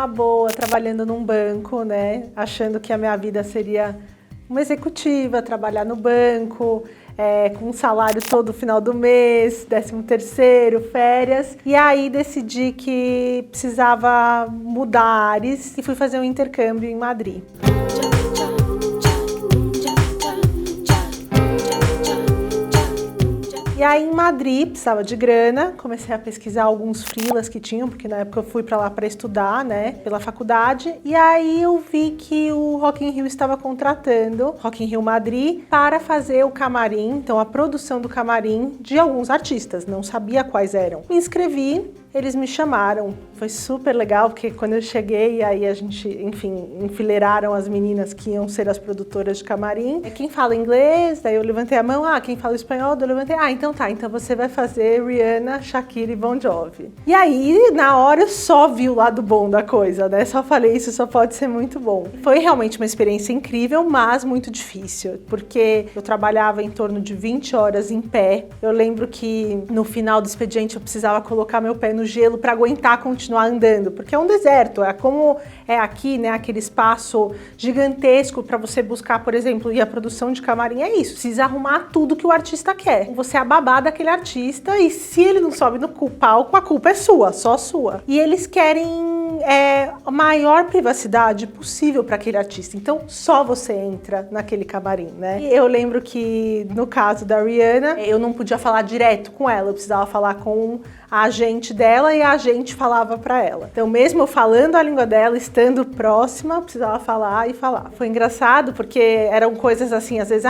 uma boa, trabalhando num banco, né? Achando que a minha vida seria uma executiva, trabalhar no banco, com um salário todo final do mês, 13º, férias. E aí decidi que precisava mudar ares e fui fazer um intercâmbio em Madrid. E aí em Madrid, precisava de grana, comecei a pesquisar alguns freelas que tinham, porque na época eu fui para lá para estudar, né, pela faculdade. E aí eu vi que o Rock in Rio estava contratando, Rock in Rio Madrid, para fazer o camarim, então a produção do camarim de alguns artistas, não sabia quais eram. Me inscrevi, eles me chamaram, foi super legal, porque quando eu cheguei, aí a gente, enfim, enfileiraram as meninas que iam ser as produtoras de camarim. Quem fala inglês, daí eu levantei a mão, quem fala espanhol, eu levantei, então tá, então você vai fazer Rihanna, Shakira e Bon Jovi. E aí, na hora, eu só vi o lado bom da coisa, né, só falei, isso só pode ser muito bom. Foi realmente uma experiência incrível, mas muito difícil, porque eu trabalhava em torno de 20 horas em pé. Eu lembro que no final do expediente eu precisava colocar meu pé no gelo para aguentar continuar andando, porque é um deserto, é como é aqui, né, aquele espaço gigantesco para você buscar, por exemplo, e a produção de camarim é isso, precisa arrumar tudo que o artista quer. Você é a babá daquele artista e se ele não sobe no palco, a culpa é sua, só sua. E eles querem a maior privacidade possível para aquele artista, então só você entra naquele camarim, né? E eu lembro que no caso da Rihanna, eu não podia falar direto com ela, eu precisava falar com a agente dela e a agente falava para ela. Então, mesmo eu falando a língua dela, estando próxima, precisava falar e falar. Foi engraçado porque eram coisas assim, às vezes,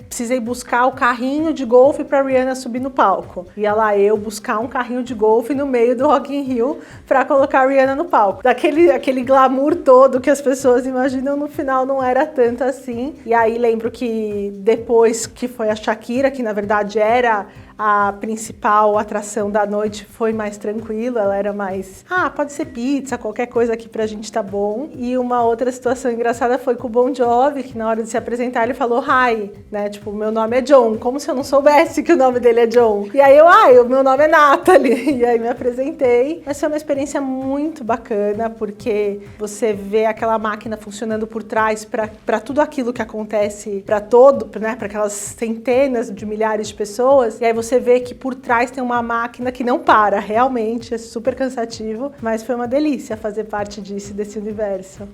precisei buscar o carrinho de golfe para Rihanna subir no palco. Ia lá eu buscar um carrinho de golfe no meio do Rock in Rio para colocar a Rihanna no palco. Aquele glamour todo que as pessoas imaginam, no final não era tanto assim. E aí lembro que depois que foi a Shakira, que na verdade era a principal atração da noite, foi mais tranquila, ela era mais, pode ser pizza, qualquer coisa aqui pra gente tá bom. E uma outra situação engraçada foi com o Bon Jovi, que na hora de se apresentar ele falou hi, né, tipo, meu nome é John, como se eu não soubesse que o nome dele é John. E aí meu nome é Natalie, e aí me apresentei. Mas foi uma experiência muito bacana, porque você vê aquela máquina funcionando por trás para tudo aquilo que acontece para aquelas centenas de milhares de pessoas, e aí você vê que por trás tem uma máquina que não para, realmente, é super cansativo, mas foi uma delícia fazer parte desse universo.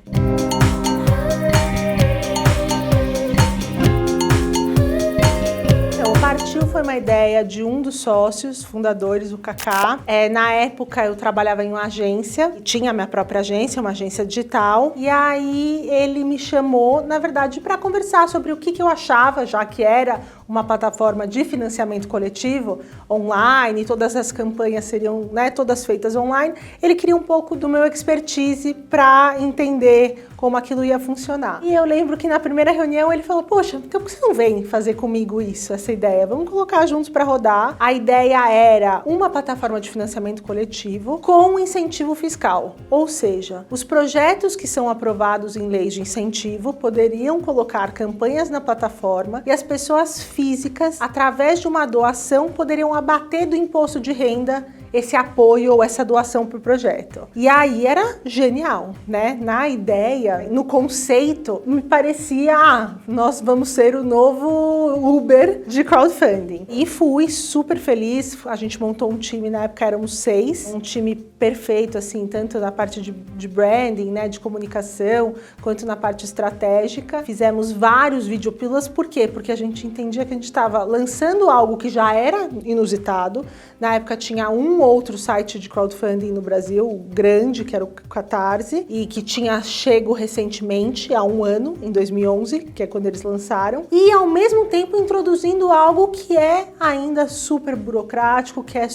Partiu foi uma ideia de um dos sócios fundadores, o Kaká. Na época eu trabalhava em uma agência, tinha a minha própria agência, uma agência digital, e aí ele me chamou, na verdade, para conversar sobre o que eu achava, já que era uma plataforma de financiamento coletivo online, todas as campanhas seriam, né, todas feitas online. Ele queria um pouco do meu expertise para entender como aquilo ia funcionar. E eu lembro que na primeira reunião ele falou, poxa, então por que você não vem fazer comigo essa ideia? Vamos colocar juntos para rodar. A ideia era uma plataforma de financiamento coletivo com incentivo fiscal. Ou seja, os projetos que são aprovados em leis de incentivo poderiam colocar campanhas na plataforma e as pessoas físicas, através de uma doação, poderiam abater do imposto de renda esse apoio ou essa doação para o projeto. E aí era genial, né? Na ideia, no conceito, me parecia, nós vamos ser o novo Uber de crowdfunding. E fui super feliz, a gente montou um time, na época éramos 6, um time perfeito, assim, tanto na parte de branding, né, de comunicação, quanto na parte estratégica. Fizemos vários videopílulas, por quê? Porque a gente entendia que a gente estava lançando algo que já era inusitado. Na época tinha um outro site de crowdfunding no Brasil, grande, que era o Catarse, e que tinha chego recentemente, há um ano, em 2011, que é quando eles lançaram, e ao mesmo tempo introduzindo algo que é ainda super burocrático, que é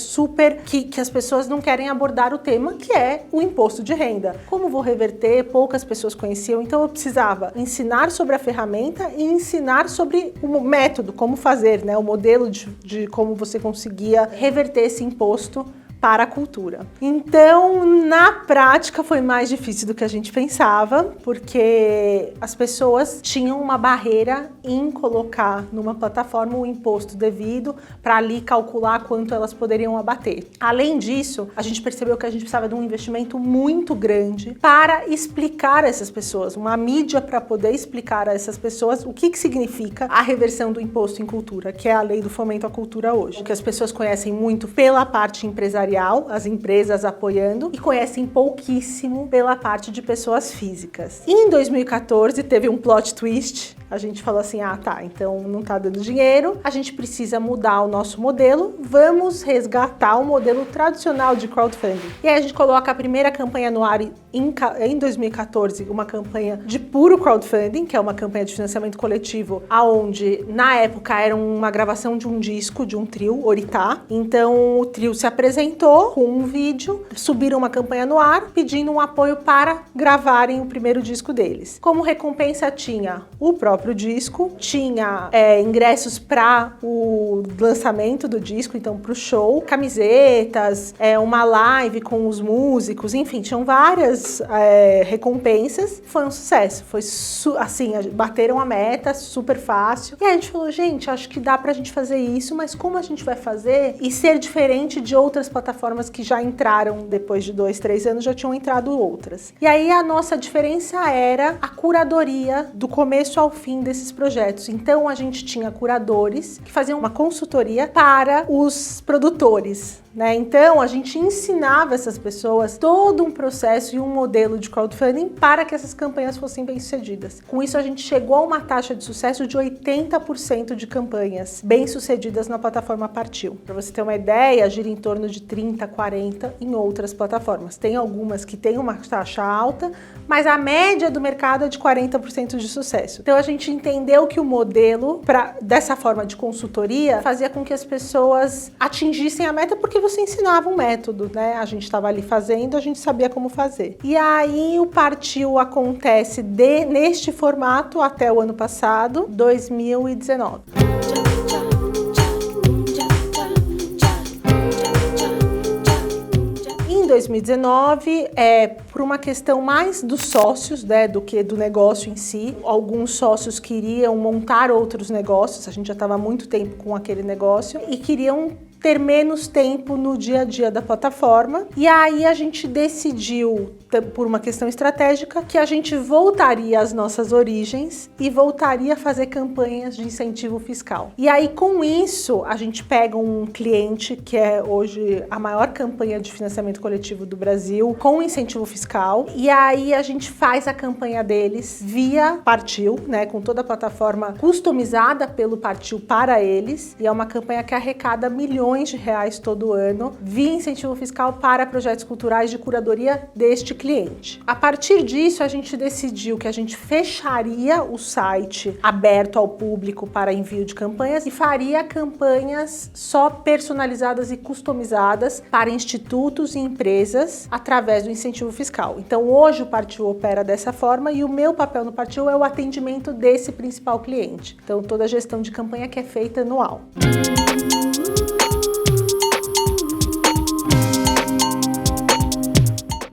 que as pessoas não querem abordar o tema, que é o imposto de renda. Como vou reverter? Poucas pessoas conheciam, então eu precisava ensinar sobre a ferramenta e ensinar sobre o método, como fazer, né, o modelo de como você conseguia reverter esse imposto para a cultura. Então, na prática, foi mais difícil do que a gente pensava, porque as pessoas tinham uma barreira em colocar numa plataforma o imposto devido para ali calcular quanto elas poderiam abater. Além disso, a gente percebeu que a gente precisava de um investimento muito grande para explicar a essas pessoas, uma mídia para poder explicar a essas pessoas o que significa a reversão do imposto em cultura, que é a lei do fomento à cultura hoje, que as pessoas conhecem muito pela parte empresarial, as empresas apoiando, e conhecem pouquíssimo pela parte de pessoas físicas. Em 2014 teve um plot twist. A gente falou assim, então não tá dando dinheiro, a gente precisa mudar o nosso modelo, vamos resgatar o modelo tradicional de crowdfunding. E aí a gente coloca a primeira campanha no ar em 2014, uma campanha de puro crowdfunding, que é uma campanha de financiamento coletivo, aonde na época era uma gravação de um disco, de um trio, Oritá. Então o trio se apresentou com um vídeo, subiram uma campanha no ar, pedindo um apoio para gravarem o primeiro disco deles. Como recompensa tinha o próprio disco, tinha ingressos para o lançamento do disco, então para o show, camisetas, uma live com os músicos, enfim, tinham várias recompensas. Foi um sucesso, foi assim, bateram a meta, super fácil. E aí a gente falou, gente, acho que dá pra gente fazer isso, mas como a gente vai fazer e ser diferente de outras plataformas que já entraram depois de 2, 3 anos, já tinham entrado outras. E aí a nossa diferença era a curadoria do começo ao fim desses projetos. Então a gente tinha curadores que faziam uma consultoria para os produtores, né? Então a gente ensinava essas pessoas todo um processo e um modelo de crowdfunding para que essas campanhas fossem bem-sucedidas. Com isso a gente chegou a uma taxa de sucesso de 80% de campanhas bem-sucedidas na plataforma Partiu. Para você ter uma ideia, gira em torno de 30, 40 em outras plataformas. Tem algumas que têm uma taxa alta, mas a média do mercado é de 40% de sucesso. Então a gente entendeu que o modelo, dessa forma de consultoria, fazia com que as pessoas atingissem a meta, porque você ensinava um método, né? A gente estava ali fazendo, a gente sabia como fazer. E aí o Partiu acontece neste formato até o ano passado, 2019. Em 2019, por uma questão mais dos sócios, né, do que do negócio em si. Alguns sócios queriam montar outros negócios, a gente já estava há muito tempo com aquele negócio, e queriam ter menos tempo no dia a dia da plataforma. E aí a gente decidiu, por uma questão estratégica, que a gente voltaria às nossas origens e voltaria a fazer campanhas de incentivo fiscal. E aí com isso a gente pega um cliente que é hoje a maior campanha de financiamento coletivo do Brasil com incentivo fiscal, e aí a gente faz a campanha deles via Partiu, né, com toda a plataforma customizada pelo Partiu para eles, e é uma campanha que arrecada milhões de reais todo ano via incentivo fiscal para projetos culturais de curadoria deste cliente. A partir disso, a gente decidiu que a gente fecharia o site aberto ao público para envio de campanhas e faria campanhas só personalizadas e customizadas para institutos e empresas através do incentivo fiscal. Então, hoje o Partiu opera dessa forma e o meu papel no Partiu é o atendimento desse principal cliente. Então, toda a gestão de campanha que é feita anual.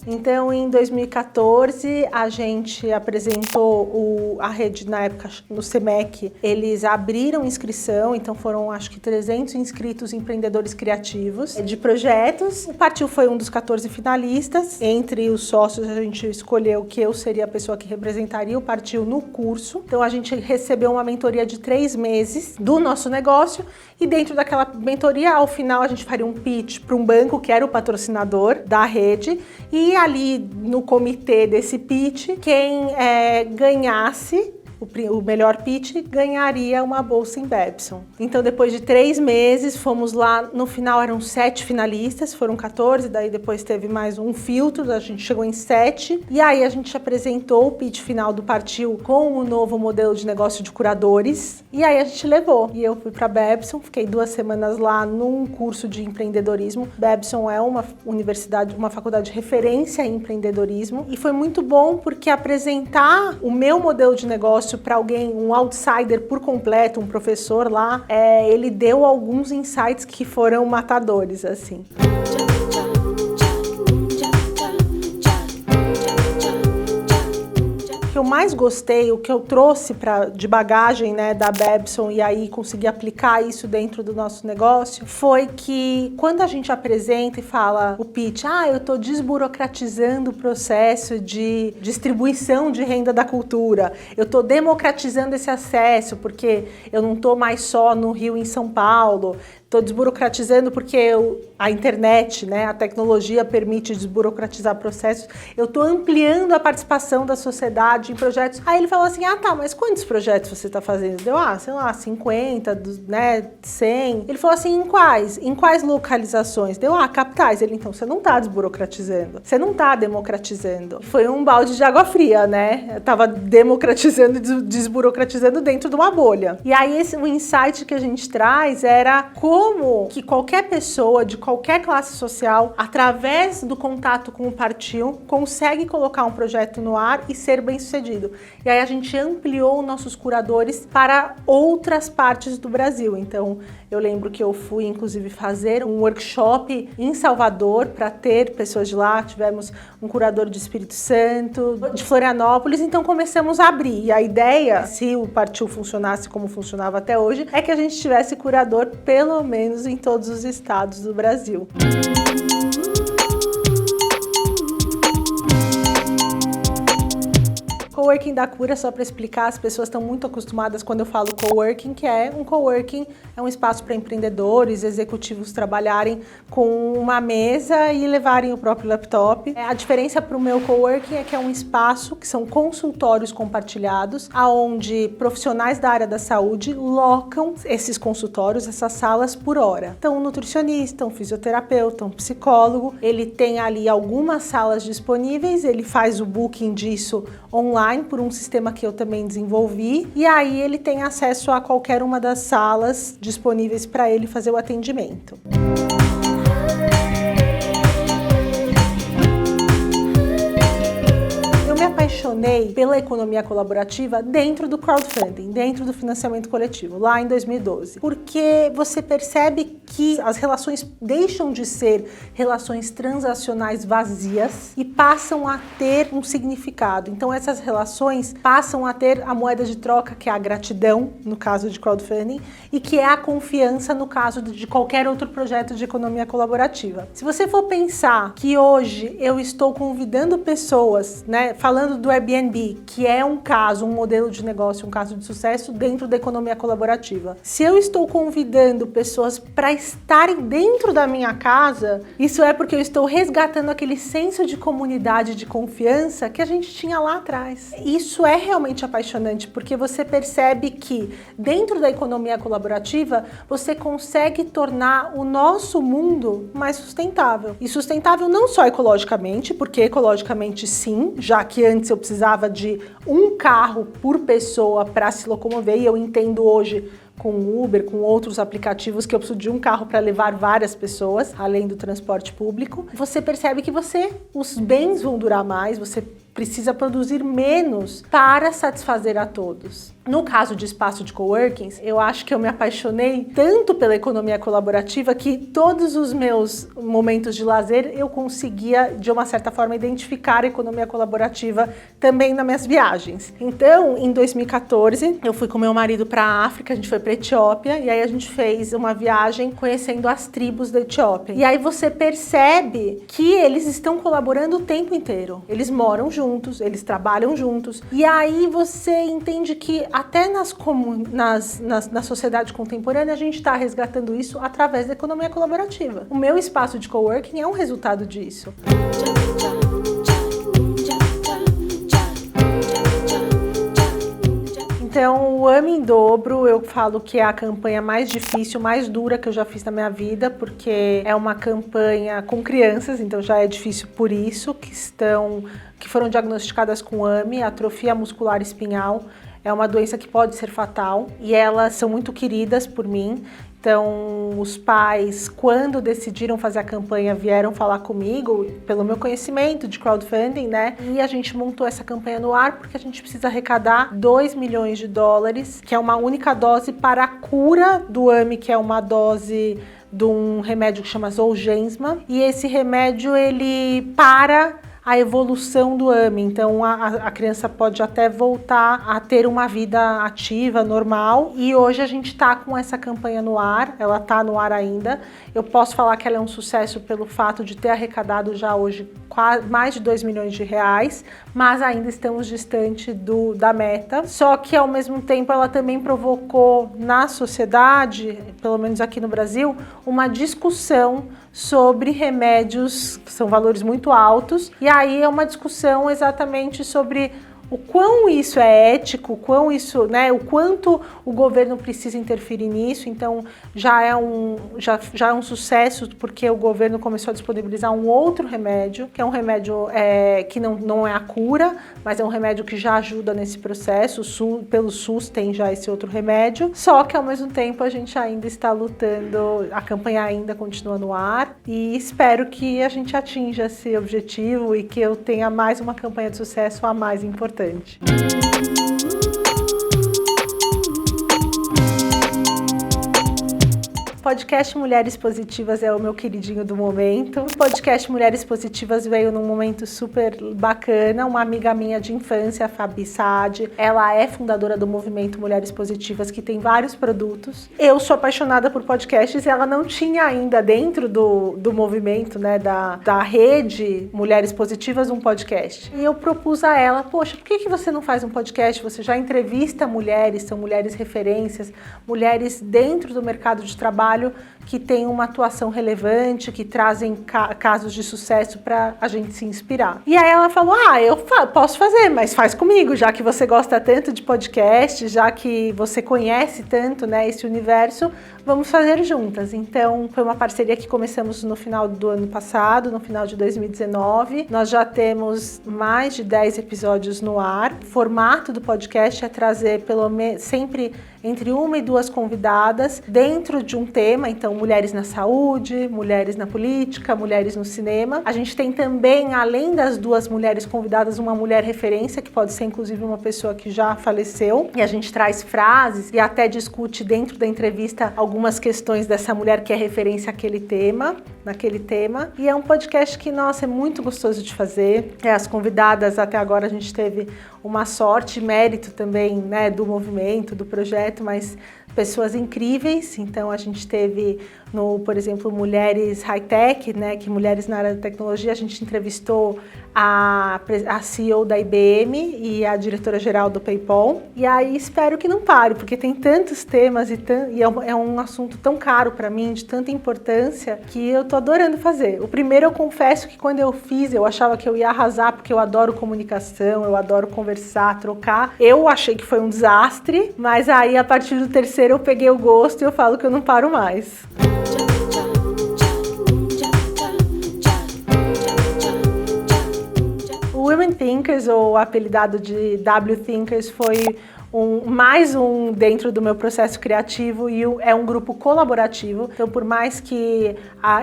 Então, em 2014, a gente apresentou a rede, na época, no SEMEC, eles abriram inscrição, então foram, acho que 300 inscritos empreendedores criativos de projetos. O Partiu foi um dos 14 finalistas. Entre os sócios, a gente escolheu que eu seria a pessoa que representaria o Partiu no curso. Então, a gente recebeu uma mentoria de 3 meses do nosso negócio, e dentro daquela mentoria, ao final, a gente faria um pitch para um banco, que era o patrocinador da rede, e ali no comitê desse pitch, quem ganhasse o melhor pitch ganharia uma bolsa em Babson. Então, depois de 3 meses, fomos lá, no final eram 7 finalistas, foram 14, daí depois teve mais um filtro, a gente chegou em 7, e aí a gente apresentou o pitch final do Partiu com o novo modelo de negócio de curadores, e aí a gente levou. E eu fui para Babson, fiquei 2 semanas lá num curso de empreendedorismo. Babson é uma universidade, uma faculdade de referência em empreendedorismo, e foi muito bom porque apresentar o meu modelo de negócio para alguém, um outsider por completo, um professor lá, ele deu alguns insights que foram matadores, assim. mais gostei, o que eu trouxe de bagagem, né, da Babson e aí consegui aplicar isso dentro do nosso negócio, foi que quando a gente apresenta e fala o pitch, eu tô desburocratizando o processo de distribuição de renda da cultura, eu tô democratizando esse acesso, porque eu não tô mais só no Rio e em São Paulo, estou desburocratizando porque a internet, né, a tecnologia permite desburocratizar processos. Eu estou ampliando a participação da sociedade em projetos. Aí ele falou assim, mas quantos projetos você está fazendo? Deu, sei lá, 50, né, 100. Ele falou assim, em quais? Em quais localizações? Deu, capitais. Ele, então, você não está desburocratizando. Você não está democratizando. Foi um balde de água fria, né? Eu estava democratizando e desburocratizando dentro de uma bolha. E aí, o insight que a gente traz era como que qualquer pessoa de qualquer classe social, através do contato com o Partiu, consegue colocar um projeto no ar e ser bem-sucedido. E aí a gente ampliou nossos curadores para outras partes do Brasil. Então, eu lembro que eu fui, inclusive, fazer um workshop em Salvador para ter pessoas de lá. Tivemos um curador de Espírito Santo, de Florianópolis. Então, começamos a abrir. E a ideia, se o Partiu funcionasse como funcionava até hoje, é que a gente tivesse curador pelo menos em todos os estados do Brasil. Coworking da Cura, só para explicar, as pessoas estão muito acostumadas quando eu falo coworking, que um coworking é um espaço para empreendedores, executivos trabalharem com uma mesa e levarem o próprio laptop. A diferença para o meu coworking é que é um espaço que são consultórios compartilhados, aonde profissionais da área da saúde locam esses consultórios, essas salas por hora. Então, um nutricionista, um fisioterapeuta, um psicólogo, ele tem ali algumas salas disponíveis, ele faz o booking disso online por um sistema que eu também desenvolvi, e aí ele tem acesso a qualquer uma das salas disponíveis para ele fazer o atendimento. Eu me apaixonei pela economia colaborativa dentro do crowdfunding, dentro do financiamento coletivo, lá em 2012. Porque você percebe que as relações deixam de ser relações transacionais vazias e passam a ter um significado. Então essas relações passam a ter a moeda de troca, que é a gratidão, no caso de crowdfunding, e que é a confiança no caso de qualquer outro projeto de economia colaborativa. Se você for pensar que hoje eu estou convidando pessoas, né, falando do Airbnb, que é um caso, um modelo de negócio, um caso de sucesso dentro da economia colaborativa. Se eu estou convidando pessoas para estarem dentro da minha casa, isso é porque eu estou resgatando aquele senso de comunidade, de confiança que a gente tinha lá atrás. Isso é realmente apaixonante, porque você percebe que dentro da economia colaborativa, você consegue tornar o nosso mundo mais sustentável. E sustentável não só ecologicamente, porque ecologicamente sim, já que antes eu precisava de um carro por pessoa para se locomover, e eu entendo hoje com o Uber, com outros aplicativos, que eu preciso de um carro para levar várias pessoas, além do transporte público. Você percebe que os bens vão durar mais, você precisa produzir menos para satisfazer a todos. No caso de espaço de coworkings, eu acho que eu me apaixonei tanto pela economia colaborativa que todos os meus momentos de lazer eu conseguia, de uma certa forma, identificar a economia colaborativa também nas minhas viagens. Então, em 2014, eu fui com meu marido para a África, a gente foi para a Etiópia, e aí a gente fez uma viagem conhecendo as tribos da Etiópia. E aí você percebe que eles estão colaborando o tempo inteiro. Eles moram juntos, eles trabalham juntos, e aí você entende que até na sociedade contemporânea a gente está resgatando isso através da economia colaborativa. O meu espaço de coworking é um resultado disso. Então, o Ame em Dobro, eu falo que é a campanha mais difícil, mais dura que eu já fiz na minha vida, porque é uma campanha com crianças, então já é difícil por isso, que foram diagnosticadas com AME, atrofia muscular espinhal. É uma doença que pode ser fatal e elas são muito queridas por mim. Então, os pais, quando decidiram fazer a campanha, vieram falar comigo, pelo meu conhecimento de crowdfunding, né? E a gente montou essa campanha no ar porque a gente precisa arrecadar $2 milhões, que é uma única dose para a cura do AME, que é uma dose de um remédio que chama Zolgensma. E esse remédio, ele para a evolução do AME. Então a criança pode até voltar a ter uma vida ativa, normal. E hoje a gente está com essa campanha no ar, ela está no ar ainda. Eu posso falar que ela é um sucesso pelo fato de ter arrecadado já hoje mais de 2 milhões de reais, mas ainda estamos distante da meta. Só que ao mesmo tempo ela também provocou na sociedade, pelo menos aqui no Brasil, uma discussão sobre remédios, que são valores muito altos, e aí é uma discussão exatamente sobre o quão isso é ético, o quanto o governo precisa interferir nisso. Então já é um sucesso, porque o governo começou a disponibilizar um outro remédio, que é um remédio que não é a cura, mas é um remédio que já ajuda nesse processo. Pelo SUS tem já esse outro remédio, só que ao mesmo tempo a gente ainda está lutando, a campanha ainda continua no ar, e espero que a gente atinja esse objetivo e que eu tenha mais uma campanha de sucesso a mais importante. Podcast Mulheres Positivas é o meu queridinho do momento. O podcast Mulheres Positivas veio num momento super bacana. Uma amiga minha de infância, a Fabi Saad, ela é fundadora do movimento Mulheres Positivas, que tem vários produtos. Eu sou apaixonada por podcasts e ela não tinha ainda dentro do movimento, né, da rede Mulheres Positivas, um podcast. E eu propus a ela, poxa, por que você não faz um podcast? Você já entrevista mulheres, são mulheres referências, mulheres dentro do mercado de trabalho que têm uma atuação relevante, que trazem casos de sucesso para a gente se inspirar. E aí ela falou, eu posso fazer, mas faz comigo, já que você gosta tanto de podcast, já que você conhece tanto, né, esse universo, vamos fazer juntas. Então foi uma parceria que começamos no final do ano passado, no final de 2019. Nós já temos mais de 10 episódios no ar. O formato do podcast é trazer sempre entre 1 e 2 convidadas dentro de um tema. Então, mulheres na saúde, mulheres na política, mulheres no cinema. A gente tem também, além das 2 mulheres convidadas, uma mulher referência, que pode ser inclusive uma pessoa que já faleceu. E a gente traz frases e até discute dentro da entrevista algumas questões dessa mulher que é referência naquele tema. E é um podcast que, nossa, é muito gostoso de fazer. As convidadas, até agora, a gente teve uma sorte, mérito também, né, do movimento, do projeto, mas pessoas incríveis. Então a gente teve, por exemplo, Mulheres High-Tech, né, que mulheres na área da tecnologia. A gente entrevistou a CEO da IBM e a diretora-geral do PayPal. E aí espero que não pare, porque tem tantos temas e é um assunto tão caro para mim, de tanta importância, que eu tô adorando fazer. O primeiro, eu confesso que quando eu fiz, eu achava que eu ia arrasar, porque eu adoro comunicação, eu adoro conversar, trocar. Eu achei que foi um desastre, mas aí a partir do terceiro eu peguei o gosto e eu falo que eu não paro mais. Women Thinkers, ou apelidado de W Thinkers, foi mais um dentro do meu processo criativo, e é um grupo colaborativo. Então, por mais que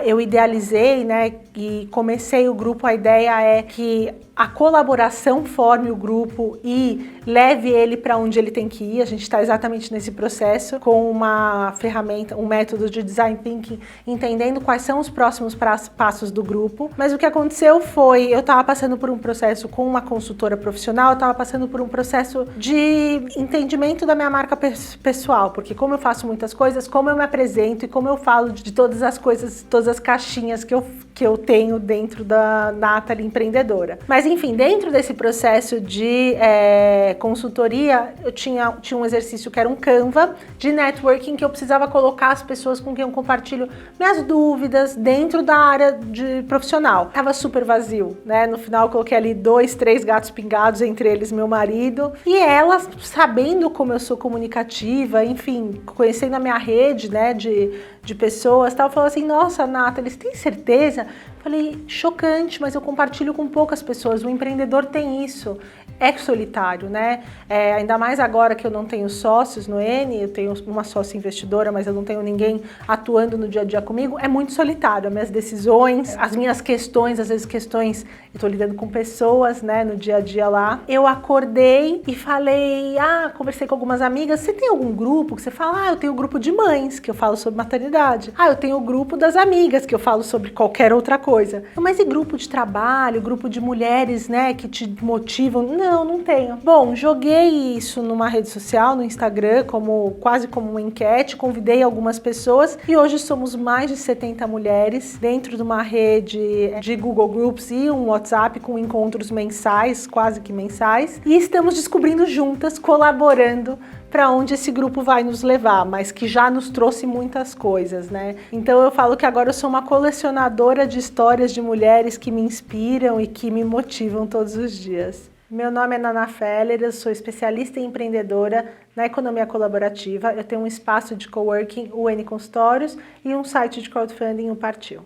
eu idealizei, né, e comecei o grupo, a ideia é que a colaboração forme o grupo e leve ele para onde ele tem que ir. A gente está exatamente nesse processo com uma ferramenta, um método de design thinking, entendendo quais são os próximos passos do grupo. Mas o que aconteceu foi, eu estava passando por um processo com uma consultora profissional, eu estava passando por um processo de entendimento da minha marca pessoal, porque como eu faço muitas coisas, como eu me apresento e como eu falo de todas as coisas, todas as caixinhas que eu tenho dentro da Nathalie empreendedora. Mas enfim, dentro desse processo de consultoria, eu tinha um exercício que era um Canva de networking, que eu precisava colocar as pessoas com quem eu compartilho minhas dúvidas dentro da área de profissional. Tava super vazio, né? No final eu coloquei ali 2, 3 gatos pingados, entre eles meu marido, e ela, sabendo como eu sou comunicativa, enfim, conhecendo a minha rede, né, de pessoas, tal, falou assim, nossa, Nathalie, você tem certeza? Falei, chocante, mas eu compartilho com poucas pessoas. O empreendedor tem isso, é solitário, né? Ainda mais agora que eu não tenho sócios no N, eu tenho uma sócia investidora, mas eu não tenho ninguém atuando no dia a dia comigo, é muito solitário. As minhas decisões, as minhas questões, às vezes questões, eu tô lidando com pessoas, né, no dia a dia lá. Eu acordei e falei, conversei com algumas amigas, você tem algum grupo que você fala? Eu tenho o grupo de mães, que eu falo sobre maternidade. Eu tenho o grupo das amigas, que eu falo sobre qualquer outra coisa. coisa. Mas e grupo de trabalho, grupo de mulheres, né, que te motivam? Não, não tenho. Bom, joguei isso numa rede social, no Instagram, quase como uma enquete, convidei algumas pessoas e hoje somos mais de 70 mulheres dentro de uma rede de Google Groups e um WhatsApp com encontros mensais, quase que mensais, e estamos descobrindo juntas, colaborando para onde esse grupo vai nos levar, mas que já nos trouxe muitas coisas, né? Então eu falo que agora eu sou uma colecionadora de histórias de mulheres que me inspiram e que me motivam todos os dias. Meu nome é Nana Feller, eu sou especialista e empreendedora na economia colaborativa. Eu tenho um espaço de coworking, o N Consultórios, e um site de crowdfunding, o Partiu.